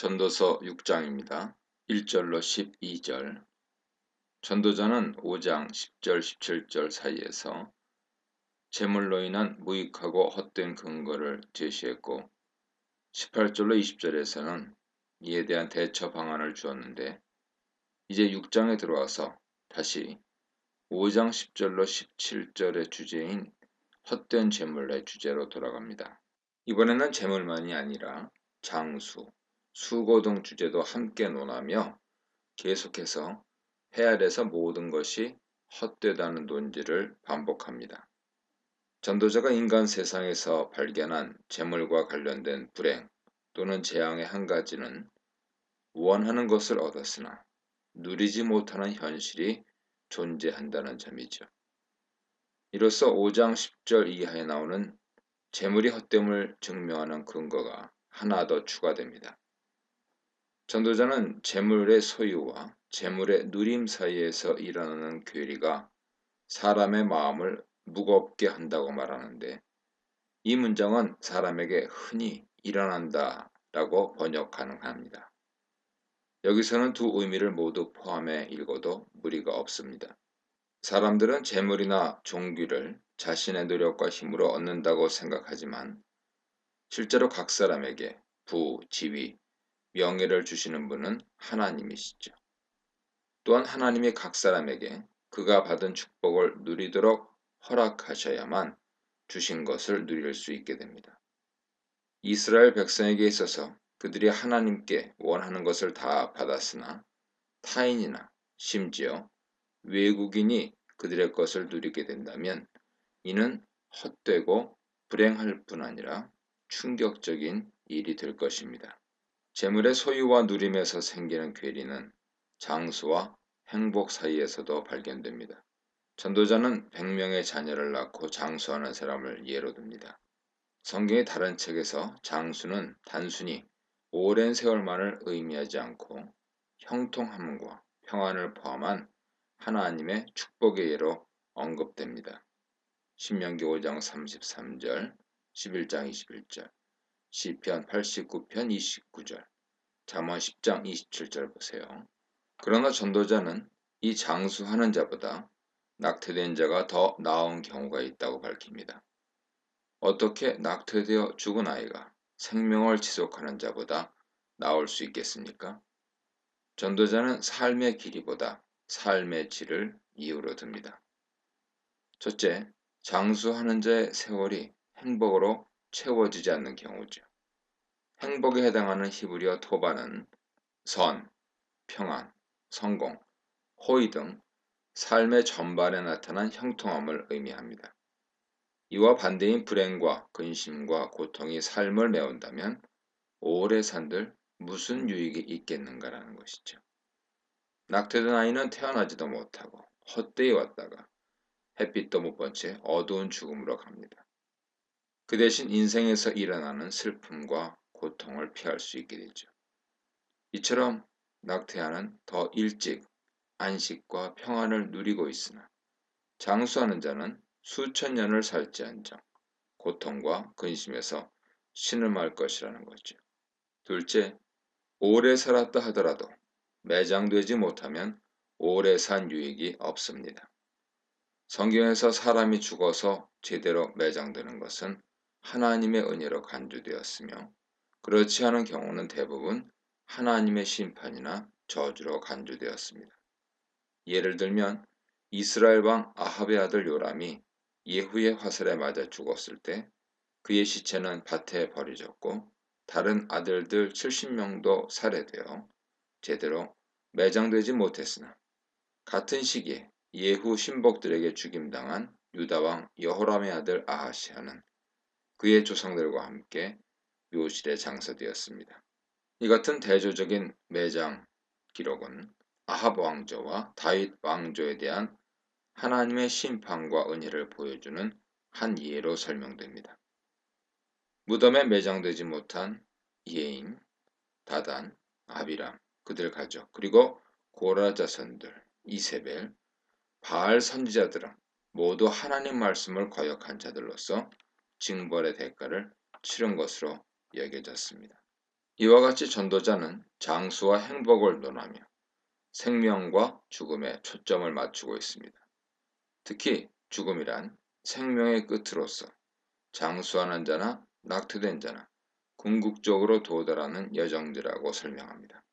전도서 6장입니다. 1절로 12절. 전도자는 5장 10절 17절 사이에서 제물로 인한 무익하고 헛된 근거를 제시했고 18절로 20절에서는 이에 대한 대처 방안을 주었는데 이제 6장에 들어와서 다시 5장 10절로 17절의 주제인 헛된 제물의 주제로 돌아갑니다. 이번에는 제물만이 아니라 장수, 수고 등 주제도 함께 논하며 계속해서 해 아래서 모든 것이 헛되다는 논지를 반복합니다. 전도자가 인간 세상에서 발견한 재물과 관련된 불행 또는 재앙의 한 가지는 원하는 것을 얻었으나 누리지 못하는 현실이 존재한다는 점이죠. 이로써 5장 10절 이하에 나오는 재물이 헛됨을 증명하는 근거가 하나 더 추가됩니다. 전도자는 재물의 소유와 재물의 누림 사이에서 일어나는 괴리가 사람의 마음을 무겁게 한다고 말하는데 이 문장은 사람에게 흔히 일어난다 라고 번역 가능합니다. 여기서는 두 의미를 모두 포함해 읽어도 무리가 없습니다. 사람들은 재물이나 종기를 자신의 노력과 힘으로 얻는다고 생각하지만 실제로 각 사람에게 부, 지위, 명예를 주시는 분은 하나님이시죠. 또한 하나님이 각 사람에게 그가 받은 축복을 누리도록 허락하셔야만 주신 것을 누릴 수 있게 됩니다. 이스라엘 백성에게 있어서 그들이 하나님께 원하는 것을 다 받았으나 타인이나 심지어 외국인이 그들의 것을 누리게 된다면 이는 헛되고 불행할 뿐 아니라 충격적인 일이 될 것입니다. 재물의 소유와 누림에서 생기는 괴리는 장수와 행복 사이에서도 발견됩니다. 전도자는 100명의 자녀를 낳고 장수하는 사람을 예로 듭니다. 성경의 다른 책에서 장수는 단순히 오랜 세월만을 의미하지 않고 형통함과 평안을 포함한 하나님의 축복의 예로 언급됩니다. 신명기 5장 33절, 11장 21절, 시편 89편 29절, 잠언 10장 27절 보세요. 그러나 전도자는 이 장수하는 자보다 낙태된 자가 더 나은 경우가 있다고 밝힙니다. 어떻게 낙태되어 죽은 아이가 생명을 지속하는 자보다 나을 수 있겠습니까? 전도자는 삶의 길이보다 삶의 질을 이유로 듭니다. 첫째, 장수하는 자의 세월이 행복으로 채워지지 않는 경우죠. 행복에 해당하는 히브리어 토바는 선, 평안, 성공, 호의 등 삶의 전반에 나타난 형통함을 의미합니다. 이와 반대인 불행과 근심과 고통이 삶을 메운다면 오래 산들 무슨 유익이 있겠는가라는 것이죠. 낙태된 아이는 태어나지도 못하고 헛되이 왔다가 햇빛도 못 본 채 어두운 죽음으로 갑니다. 그 대신 인생에서 일어나는 슬픔과 고통을 피할 수 있게 되죠. 이처럼 낙태아는 더 일찍 안식과 평안을 누리고 있으나 장수하는 자는 수천 년을 살지언정 고통과 근심에서 신음할 것이라는 거죠. 둘째, 오래 살았다 하더라도 매장되지 못하면 오래 산 유익이 없습니다. 성경에서 사람이 죽어서 제대로 매장되는 것은 하나님의 은혜로 간주되었으며 그렇지 않은 경우는 대부분 하나님의 심판이나 저주로 간주되었습니다. 예를 들면 이스라엘 왕 아합의 아들 요람이 예후의 화살에 맞아 죽었을 때 그의 시체는 밭에 버려졌고 다른 아들들 70명도 살해되어 제대로 매장되지 못했으나 같은 시기에 예후 신복들에게 죽임당한 유다왕 여호람의 아들 아하시아는 그의 조상들과 함께 묘실에 장사되었습니다. 이 같은 대조적인 매장 기록은 아합 왕조와 다윗 왕조에 대한 하나님의 심판과 은혜를 보여주는 한 예로 설명됩니다. 무덤에 매장되지 못한 예인, 다단, 아비람, 그들 가족, 그리고 고라 자손들, 이세벨, 바알 선지자들은 모두 하나님 말씀을 거역한 자들로서 징벌의 대가를 치른 것으로 여겨졌습니다. 이와 같이 전도자는 장수와 행복을 논하며 생명과 죽음에 초점을 맞추고 있습니다. 특히 죽음이란 생명의 끝으로서 장수하는 자나 낙태된 자나 궁극적으로 도달하는 여정지라고 설명합니다.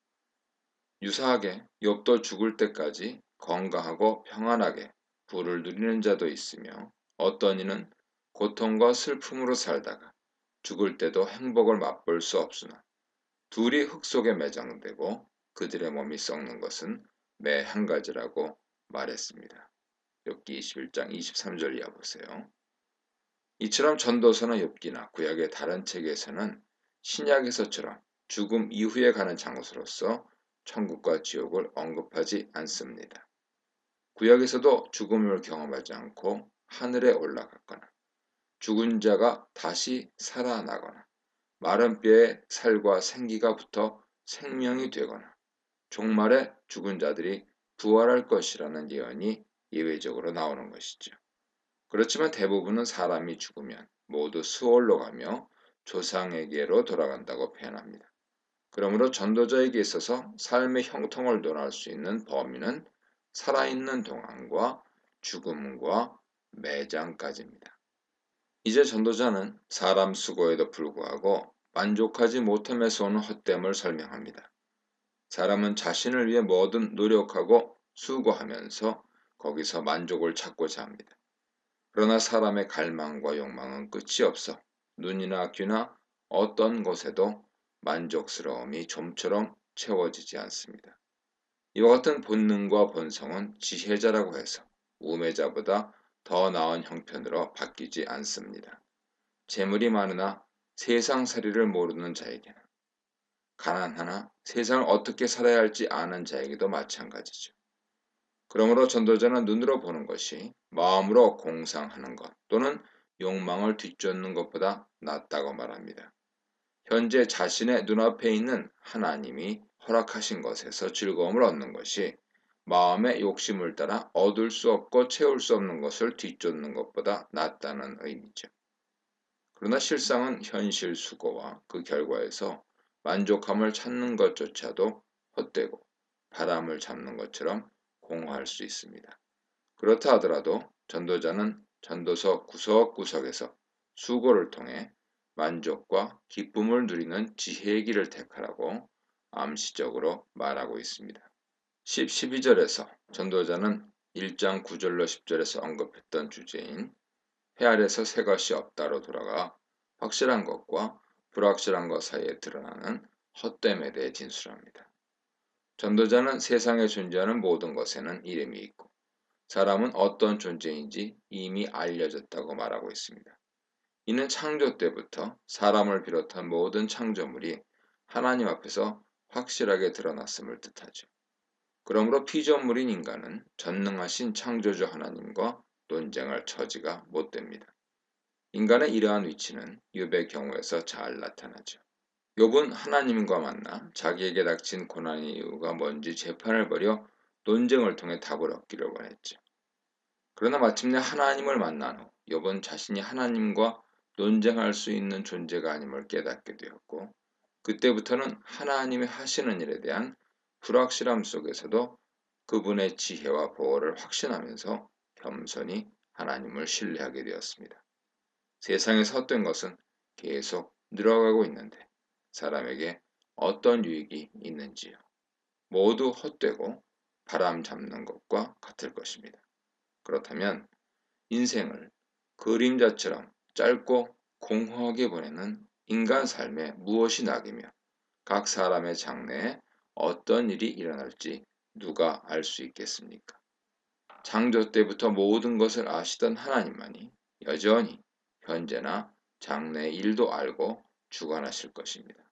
유사하게 욥도 죽을 때까지 건강하고 평안하게 부를 누리는 자도 있으며 어떤 이는 고통과 슬픔으로 살다가 죽을 때도 행복을 맛볼 수 없으나 둘이 흙 속에 매장되고 그들의 몸이 썩는 것은 매 한 가지라고 말했습니다. 욥기 21장 23절 이하 보세요. 이처럼 전도서나 욥기나 구약의 다른 책에서는 신약에서처럼 죽음 이후에 가는 장소로서 천국과 지옥을 언급하지 않습니다. 구약에서도 죽음을 경험하지 않고 하늘에 올라갔거나 죽은 자가 다시 살아나거나 마른 뼈에 살과 생기가 붙어 생명이 되거나 종말에 죽은 자들이 부활할 것이라는 예언이 예외적으로 나오는 것이죠. 그렇지만 대부분은 사람이 죽으면 모두 수월로 가며 조상에게로 돌아간다고 표현합니다. 그러므로 전도자에게 있어서 삶의 형통을 논할 수 있는 범위는 살아있는 동안과 죽음과 매장까지입니다. 이제 전도자는 사람 수고에도 불구하고 만족하지 못함에서 오는 헛됨을 설명합니다. 사람은 자신을 위해 뭐든 노력하고 수고하면서 거기서 만족을 찾고자 합니다. 그러나 사람의 갈망과 욕망은 끝이 없어 눈이나 귀나 어떤 것에도 만족스러움이 좀처럼 채워지지 않습니다. 이와 같은 본능과 본성은 지혜자라고 해서 우매자보다 더 나은 형편으로 바뀌지 않습니다. 재물이 많으나 세상살이를 모르는 자에게는 가난하나 세상을 어떻게 살아야 할지 아는 자에게도 마찬가지죠. 그러므로 전도자는 눈으로 보는 것이 마음으로 공상하는 것 또는 욕망을 뒤쫓는 것보다 낫다고 말합니다. 현재 자신의 눈앞에 있는 하나님이 허락하신 것에서 즐거움을 얻는 것이 마음의 욕심을 따라 얻을 수 없고 채울 수 없는 것을 뒤쫓는 것보다 낫다는 의미죠. 그러나 실상은 현실 수고와 그 결과에서 만족함을 찾는 것조차도 헛되고 바람을 잡는 것처럼 공허할 수 있습니다. 그렇다 하더라도 전도자는 전도서 구석구석에서 수고를 통해 만족과 기쁨을 누리는 지혜의 길을 택하라고 암시적으로 말하고 있습니다. 12절에서 전도자는 1장 9절로 10절에서 언급했던 주제인 해 아래서 새 것이 없다로 돌아가 확실한 것과 불확실한 것 사이에 드러나는 헛됨에 대해 진술합니다. 전도자는 세상에 존재하는 모든 것에는 이름이 있고 사람은 어떤 존재인지 이미 알려졌다고 말하고 있습니다. 이는 창조 때부터 사람을 비롯한 모든 창조물이 하나님 앞에서 확실하게 드러났음을 뜻하죠. 그러므로 피조물인 인간은 전능하신 창조주 하나님과 논쟁할 처지가 못 됩니다. 인간의 이러한 위치는 욥의 경우에서 잘 나타나죠. 욥은 하나님과 만나 자기에게 닥친 고난의 이유가 뭔지 재판을 벌여 논쟁을 통해 답을 얻기를 원했죠. 그러나 마침내 하나님을 만난 후 욥은 자신이 하나님과 논쟁할 수 있는 존재가 아님을 깨닫게 되었고 그때부터는 하나님이 하시는 일에 대한 불확실함 속에서도 그분의 지혜와 보호를 확신하면서 겸손히 하나님을 신뢰하게 되었습니다. 세상에서 헛된 것은 계속 늘어가고 있는데 사람에게 어떤 유익이 있는지요. 모두 헛되고 바람 잡는 것과 같을 것입니다. 그렇다면 인생을 그림자처럼 짧고 공허하게 보내는 인간 삶에 무엇이 낙이며 각 사람의 장래에 어떤 일이 일어날지 누가 알 수 있겠습니까? 창조 때부터 모든 것을 아시던 하나님만이 여전히 현재나 장래의 일도 알고 주관하실 것입니다.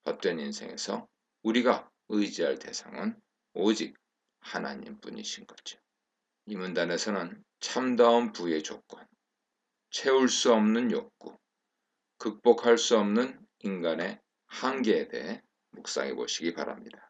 헛된 인생에서 우리가 의지할 대상은 오직 하나님뿐이신 거죠. 이 문단에서는 참다운 부의 조건, 채울 수 없는 욕구, 극복할 수 없는 인간의 한계에 대해 묵상해 보시기 바랍니다.